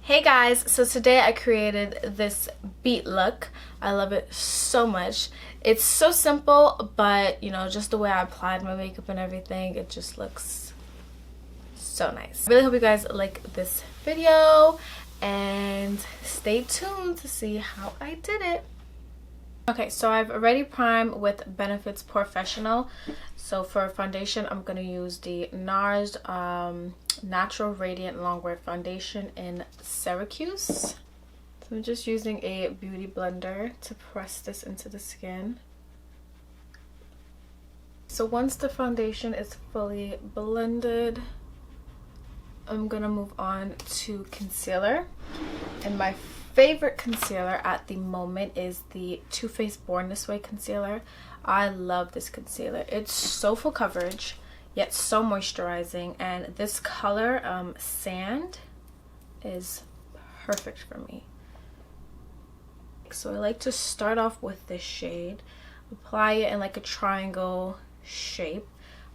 Hey guys, so today I created this beat look. I love it so much. It's so simple, but you know, just the way I applied my makeup and everything, it just looks so nice. I really hope you guys like this video and stay tuned to see how I did it. Okay, so I've already primed with Benefit's Professional. So for foundation, I'm going to use the NARS Natural Radiant Longwear Foundation in Syracuse. So I'm just using a beauty blender to press this into the skin. So once the foundation is fully blended, I'm going to move on to concealer. And my favorite concealer at the moment is the Too Faced Born This Way concealer. I love this concealer. It's so full coverage yet so moisturizing, and this color Sand is perfect for me. So I like to start off with this shade, apply it in like a triangle shape.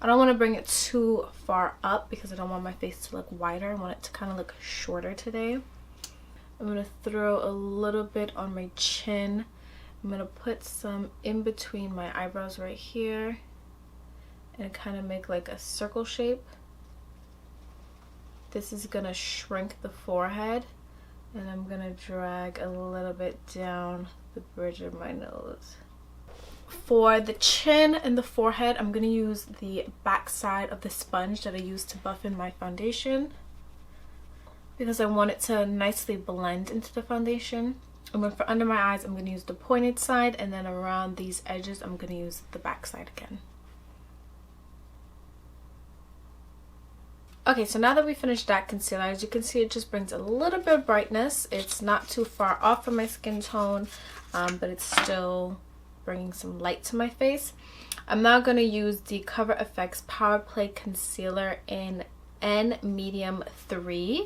I don't want to bring it too far up because I don't want my face to look wider. I want it to kind of look shorter today. I'm going to throw a little bit on my chin. I'm going to put some in between my eyebrows right here and kind of make like a circle shape. This is going to shrink the forehead, and I'm going to drag a little bit down the bridge of my nose. For the chin and the forehead, I'm going to use the back side of the sponge that I used to buff in my foundation, because I want it to nicely blend into the foundation. And then for under my eyes, I'm going to use the pointed side, and then around these edges, I'm going to use the back side again. Okay, so now that we finished that concealer, as you can see, it just brings a little bit of brightness. It's not too far off from my skin tone, but it's still bringing some light to my face. I'm now going to use the Cover FX Power Play Concealer in N Medium 3.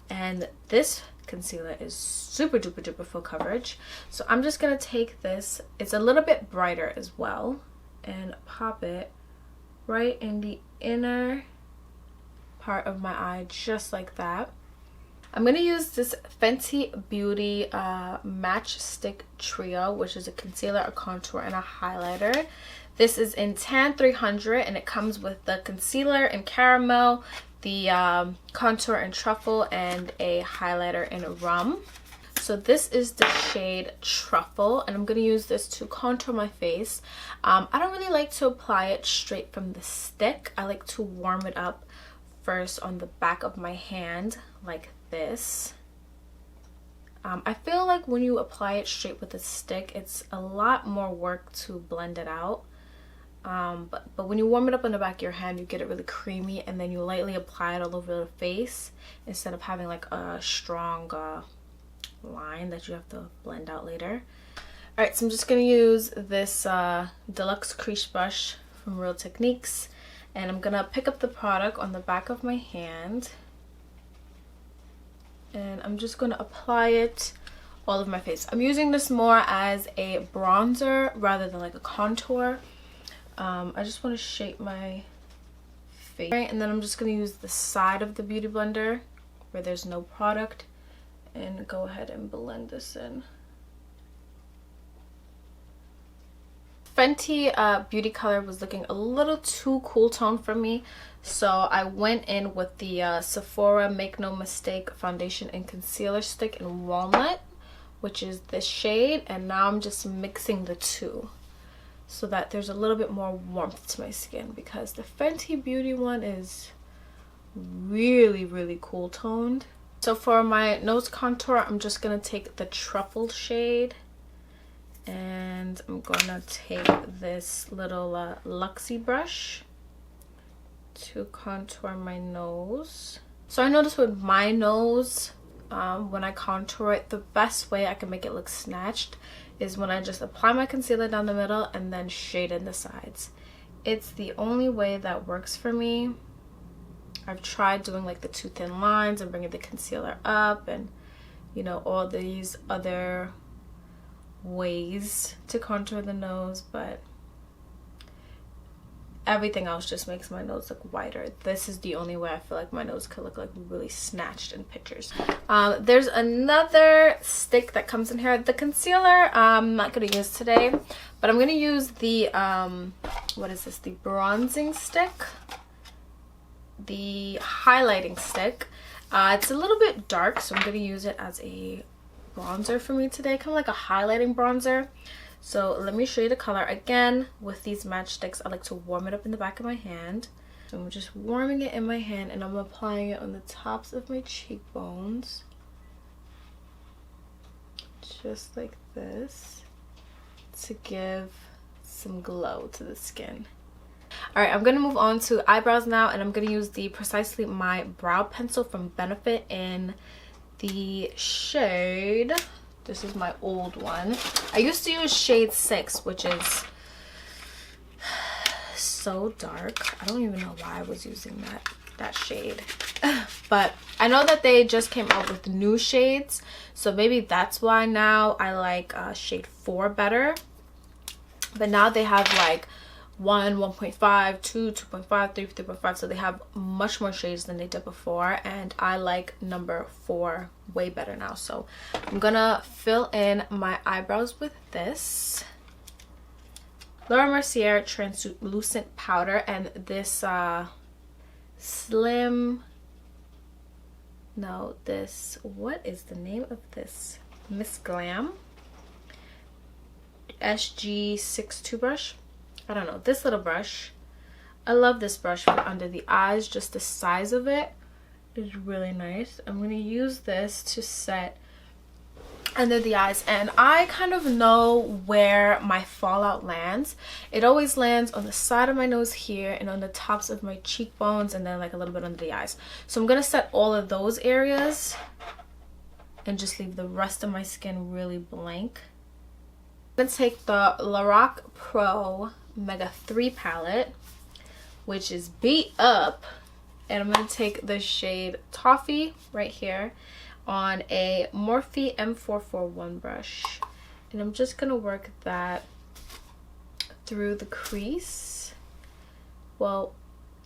And this concealer is super duper duper full coverage. So I'm just going to take this, it's a little bit brighter as well, and pop it right in the inner part of my eye, just like that. I'm going to use this Fenty Beauty Matchstick Trio, which is a concealer, a contour, and a highlighter. This is in Tan 300, and it comes with the concealer in Caramel, the contour in Truffle, and a highlighter in Rum. So this is the shade Truffle, and I'm going to use this to contour my face. I don't really like to apply it straight from the stick. I like to warm it up first on the back of my hand like this. I feel like when you apply it straight with a stick, it's a lot more work to blend it out. But when you warm it up on the back of your hand, you get it really creamy, and then you lightly apply it all over the face instead of having like a strong line that you have to blend out later. Alright, so I'm just going to use this Deluxe Crease Brush from Real Techniques, and I'm going to pick up the product on the back of my hand, and I'm just going to apply it all over my face. I'm using this more as a bronzer rather than like a contour. I just want to shape my face. And then I'm just going to use the side of the Beauty Blender where there's no product and go ahead and blend this in. Fenty Beauty Color was looking a little too cool tone for me, so I went in with the Sephora Make No Mistake Foundation and Concealer Stick in Walnut, which is this shade, and now I'm just mixing the two so that there's a little bit more warmth to my skin, because the Fenty Beauty one is really cool toned. So for my nose contour, I'm just going to take the Truffle shade, and I'm going to take this little Luxie brush to contour my nose. So I noticed with my nose, when I contour it, the best way I can make it look snatched is when I just apply my concealer down the middle and then shade in the sides. It's the only way that works for me. I've tried doing like the two thin lines and bringing the concealer up, and you know, all these other ways to contour the nose, but everything else just makes my nose look wider. This is the only way I feel like my nose could look like really snatched in pictures. There's another stick that comes in here. The concealer I'm not going to use today, but I'm going to use the what is this, the bronzing stick, the highlighting stick. It's a little bit dark, so I'm going to use it as a bronzer for me today, kind of like a highlighting bronzer. So let me show you the color. Again, with these matchsticks, I like to warm it up in the back of my hand. So I'm just warming it in my hand, and I'm applying it on the tops of my cheekbones, just like this, to give some glow to the skin. Alright, I'm going to move on to eyebrows now, and I'm going to use the Precisely My Brow Pencil from Benefit in the shade, this is my old one. I used to use shade 6, which is so dark. I don't even know why I was using that shade. But I know that they just came out with new shades, so maybe that's why now I like shade 4 better. But now they have like 1, 1.5, 2, 2.5, 3, 3.5, so they have much more shades than they did before, and I like number 4 way better now. So I'm gonna fill in my eyebrows with this Laura Mercier translucent powder, and this what is the name of this, Miss GLAM SG62 brush. I don't know, this little brush. I love this brush for under the eyes. Just the size of it is really nice. I'm going to use this to set under the eyes, and I kind of know where my fallout lands. It always lands on the side of my nose here and on the tops of my cheekbones, and then like a little bit under the eyes. So I'm going to set all of those areas and just leave the rest of my skin really blank. I'm going to take the LORAC Pro Mega 3 palette, which is beat up, and I'm going to take the shade Toffee right here on a Morphe M441 brush, and I'm just going to work that through the crease, well,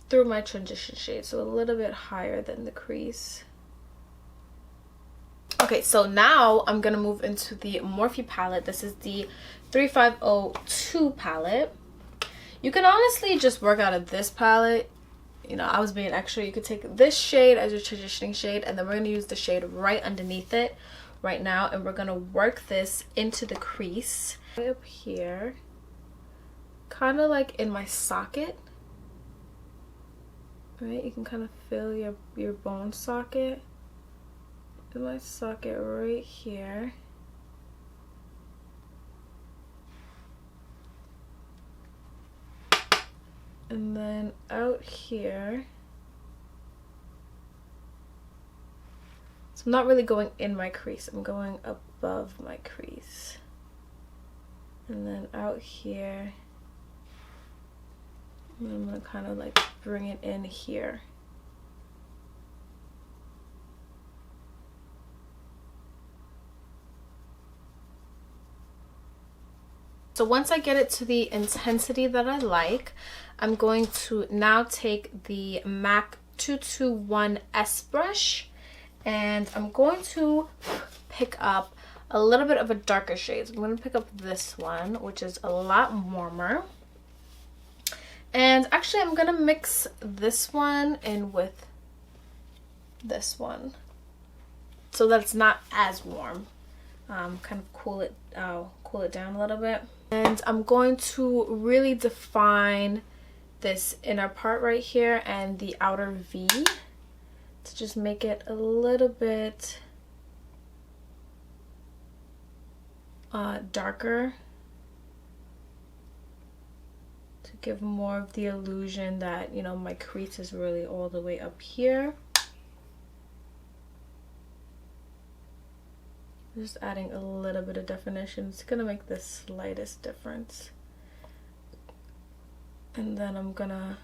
through my transition shade, so a little bit higher than the crease. Okay, so now I'm going to move into the Morphe palette. This is the 3502 palette. You can honestly just work out of this palette. You know, I was being extra. You could take this shade as your transitioning shade, and then we're going to use the shade right underneath it right now, and we're going to work this into the crease right up here, kind of like in my socket. Right, you can kind of feel your bone socket. In my socket right here. And then out here. So I'm not really going in my crease, I'm going above my crease. And then out here. And I'm going to kind of like bring it in here. So once I get it to the intensity that I like, I'm going to now take the MAC 221S brush, and I'm going to pick up a little bit of a darker shade. So I'm going to pick up this one, which is a lot warmer. And actually, I'm going to mix this one in with this one so that it's not as warm. Kind of cool it down a little bit. And I'm going to really define this inner part right here and the outer V to just make it a little bit darker, to give more of the illusion that, you know, my crease is really all the way up here. Just adding a little bit of definition. It's gonna make the slightest difference. And then I'm gonna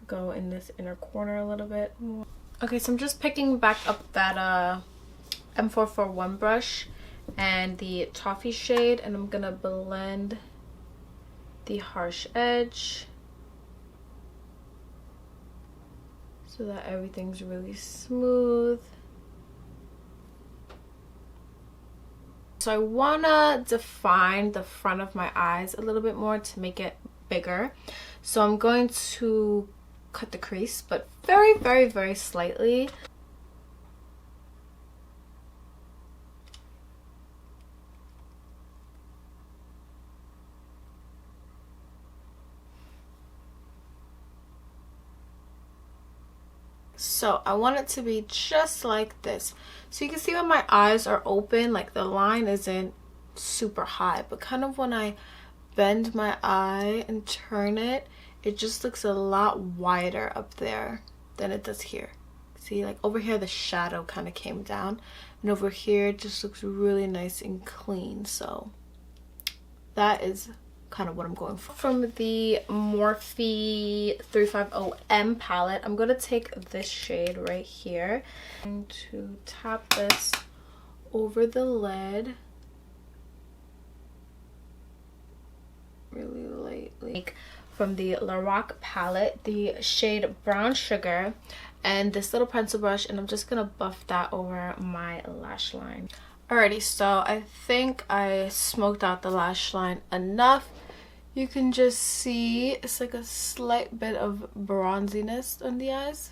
go in this inner corner a little bit more. Okay, so I'm just picking back up that M441 brush and the Toffee shade, and I'm gonna blend the harsh edge so that everything's really smooth. So I wanna define the front of my eyes a little bit more to make it bigger. So I'm going to cut the crease, but very, very, very slightly. So I want it to be just like this. So you can see when my eyes are open, like the line isn't super high, but kind of when I bend my eye and turn it, it just looks a lot wider up there than it does here. See, like over here the shadow kind of came down, and over here it just looks really nice and clean. So that is kind of what I'm going for. From the Morphe 350M palette, I'm going to take this shade right here and to tap this over the lid really lightly. From the LORAC palette, the shade Brown Sugar, and this little pencil brush, and I'm just going to buff that over my lash line. Alrighty, so I think I smoked out the lash line enough. You can just see it's like a slight bit of bronziness on the eyes.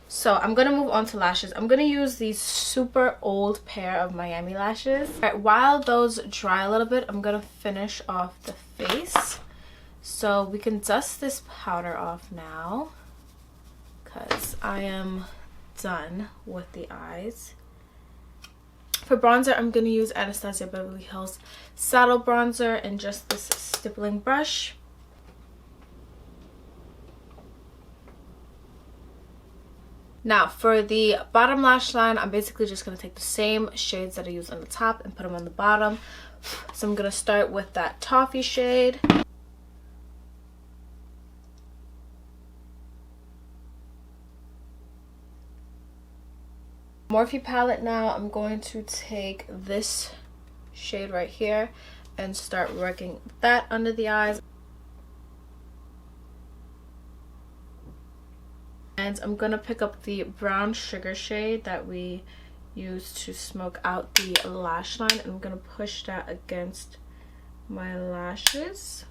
So I'm gonna move on to lashes. I'm gonna use these super old pair of Miami lashes. Alright, while those dry a little bit, I'm gonna finish off the face. So we can dust this powder off now, because I am done with the eyes. For bronzer, I'm going to use Anastasia Beverly Hills Saddle Bronzer and just this stippling brush. Now, for the bottom lash line, I'm basically just going to take the same shades that I used on the top and put them on the bottom. So I'm going to start with that toffee shade. Morphe palette now, I'm going to take this shade right here and start working that under the eyes. And I'm going to pick up the Brown Sugar shade that we used to smoke out the lash line, and I'm going to push that against my lashes.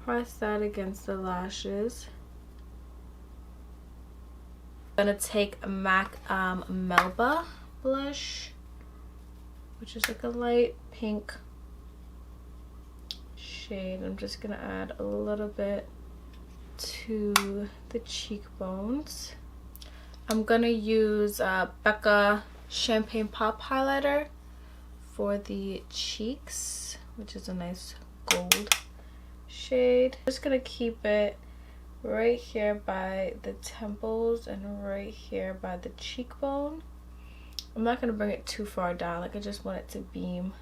Press that against the lashes. I'm gonna take a MAC Melba blush, which is like a light pink shade. I'm just gonna add a little bit to the cheekbones. I'm gonna use BECCA Champagne Pop highlighter for the cheeks, which is a nice gold shade. I'm just gonna keep it right here by the temples and right here by the cheekbone. I'm not going to bring it too far down, like I just want it to beam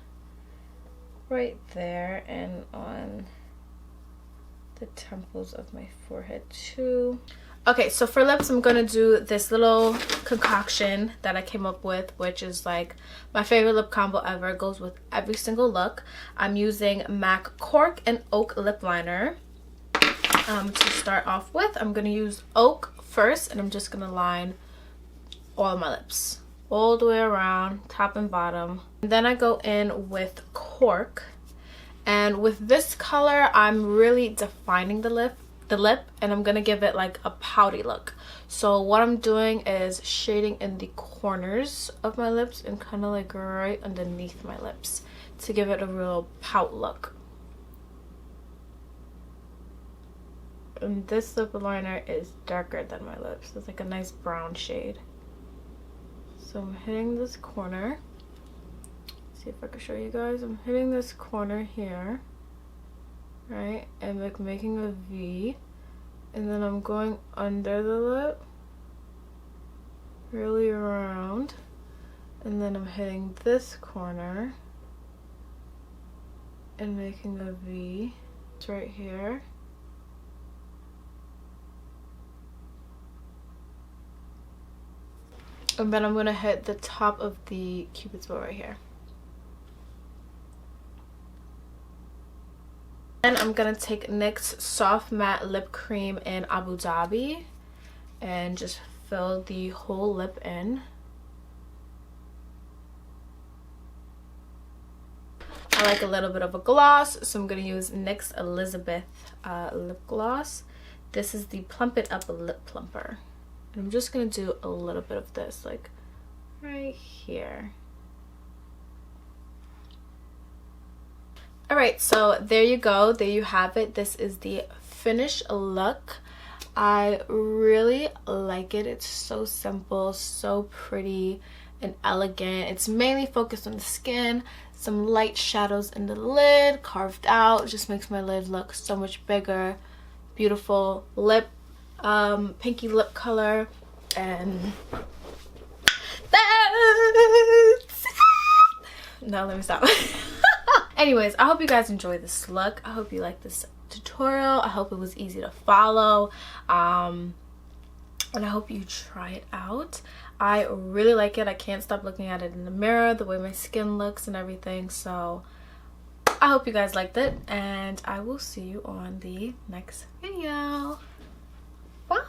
right there and on the temples of my forehead too. Okay, so for lips, I'm going to do this little concoction that I came up with, which is like my favorite lip combo ever. It goes with every single look. I'm using MAC Cork and Oak lip liner. To start off with, I'm going to use Oak first, and I'm just going to line all of my lips all the way around, top and bottom. And then I go in with Cork, and with this color I'm really defining the lip, and I'm going to give it like a pouty look. So what I'm doing is shading in the corners of my lips and kind of like right underneath my lips to give it a real pout look. And this lip liner is darker than my lips. It's like a nice brown shade. So I'm hitting this corner. See if I can show you guys. I'm hitting this corner here, right? And like making a V. And then I'm going under the lip, really around. And then I'm hitting this corner and making a V. It's right here. And then I'm going to hit the top of the Cupid's bow right here. And I'm gonna take NYX Soft Matte Lip Cream in Abu Dhabi and just fill the whole lip in. I like a little bit of a gloss, so I'm gonna use NYX Elizabeth lip gloss. This is the Plump It Up Lip Plumper. And I'm just gonna do a little bit of this, like right here. Alright, so there you go. There you have it. This is the finished look. I really like it. It's so simple, so pretty and elegant. It's mainly focused on the skin. Some light shadows in the lid, carved out. It just makes my lid look so much bigger. Beautiful lip, pinky lip color. And that's it. No, let me stop. Anyways, I hope you guys enjoyed this look. I hope you liked this tutorial. I hope it was easy to follow. And I hope you try it out. I really like it. I can't stop looking at it in the mirror, the way my skin looks and everything. So I hope you guys liked it, and I will see you on the next video. Bye.